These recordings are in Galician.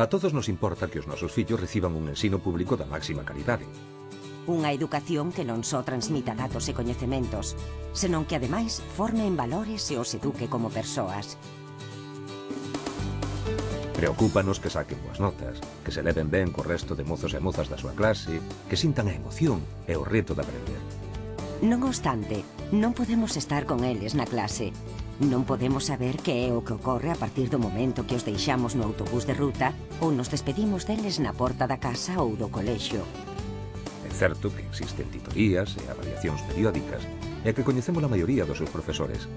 A todos nos importa que os nosos fillos reciban un ensino público da máxima calidade. Unha educación que non só transmita datos e coñecementos, senón que ademais forme en valores e os eduque como persoas. Preocúpanos que saquen boas notas, que se leven ben co resto de mozos e mozas da súa clase, que sintan a emoción e o reto de aprender. Non obstante, non podemos estar con eles na clase. Non podemos saber que é o que ocorre a partir do momento que os deixamos no autobús de ruta ou nos despedimos deles na porta da casa ou do colexio. É certo que existen titorías e avaliacións periódicas e que coñecemos a maioría dos seus profesores.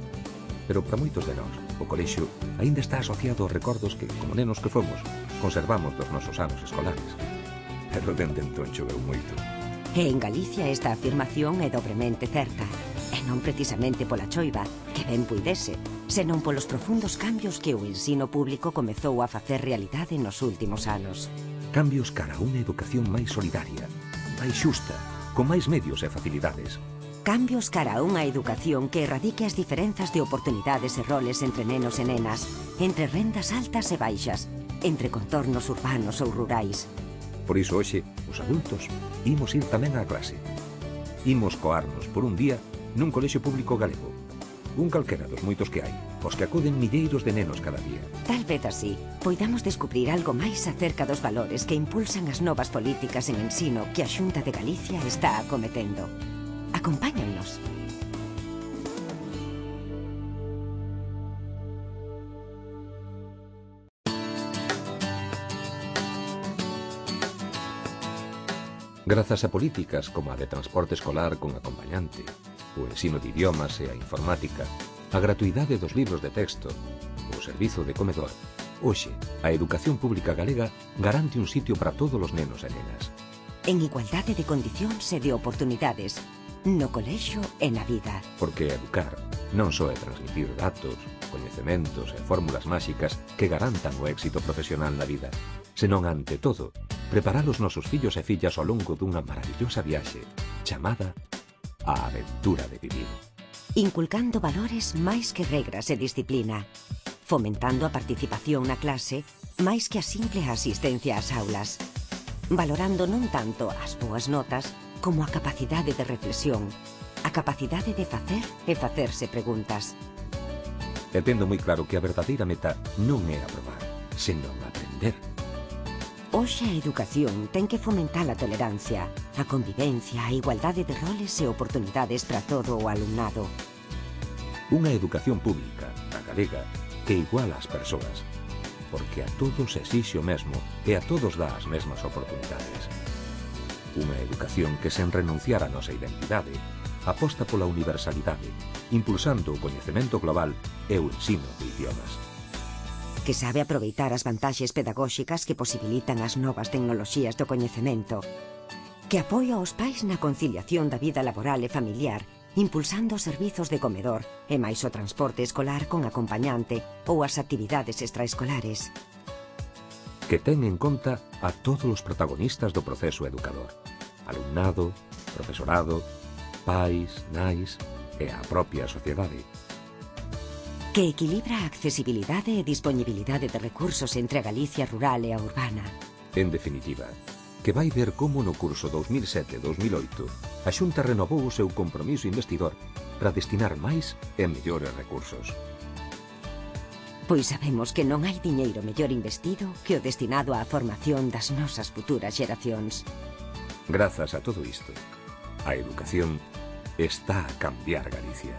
Pero para moitos de nós, o colexio aínda está asociado aos recordos que, como nenos que fomos, conservamos dos nosos anos escolares. Pero dende entón choveu moito. E en Galicia esta afirmación é dobremente certa. E non precisamente pola choiva, que ben puidese, senón polos profundos cambios que o ensino público comezou a facer realidade nos últimos anos. Cambios cara a unha educación máis solidaria, máis xusta, con máis medios e facilidades. Cambios cara a unha educación que erradique as diferenzas de oportunidades e roles entre nenos e nenas, entre rendas altas e baixas, entre contornos urbanos ou rurais. Por iso hoxe, os adultos, imos ir tamén á clase. Imos coarnos por un día nun colexio público galego. Un calquera dos moitos que hai, os que acuden milleiros de nenos cada día. Tal vez así, poidamos descubrir algo máis acerca dos valores que impulsan as novas políticas en ensino que a Xunta de Galicia está acometendo. Acompáñannos. Grazas a políticas como a de transporte escolar con acompañante, o ensino de idiomas e a informática, a gratuidade dos libros de texto, o servizo de comedor, hoxe, a educación pública galega garante un sitio para todos os nenos e nenas. En igualdade de condicións e de oportunidades, no colexio e na vida. Porque educar non só é transmitir datos, coñecementos e fórmulas máxicas que garantan o éxito profesional na vida, senón, ante todo, preparar os nosos fillos e fillas ao longo dunha maravillosa viaxe chamada a aventura de vivir. Inculcando valores máis que regras e disciplina, fomentando a participación na clase máis que a simple asistencia ás aulas, valorando non tanto as boas notas como a capacidade de reflexión, a capacidade de facer e facerse preguntas. E tendo moi claro que a verdadeira meta non é aprobar, senón aprender. Hoxe a educación ten que fomentar a tolerancia, a convivencia, a igualdade de roles e oportunidades para todo o alumnado. Unha educación pública, a galega, que iguala as persoas, porque a todos exixe o mesmo e a todos dá as mesmas oportunidades. Unha educación que, sen renunciar á nosa identidade, aposta pola universalidade, impulsando o coñecemento global e o ensino de idiomas. Que sabe aproveitar as vantaxes pedagóxicas que posibilitan as novas tecnoloxías do coñecemento. Que apoia os pais na conciliación da vida laboral e familiar, impulsando os servizos de comedor e máis o transporte escolar con acompañante ou as actividades extraescolares. Que ten en conta a todos os protagonistas do proceso educador. Alumnado, profesorado, pais, nais e a propia sociedade. Que equilibra a accesibilidade e disponibilidade de recursos entre a Galicia rural e a urbana. En definitiva, que vai ver como no curso 2007-2008 a Xunta renovou o seu compromiso investidor para destinar máis e mellores recursos. Pois sabemos que non hai diñeiro mellor investido que o destinado á formación das nosas futuras xeracións. Grazas a todo isto, a educación está a cambiar Galicia.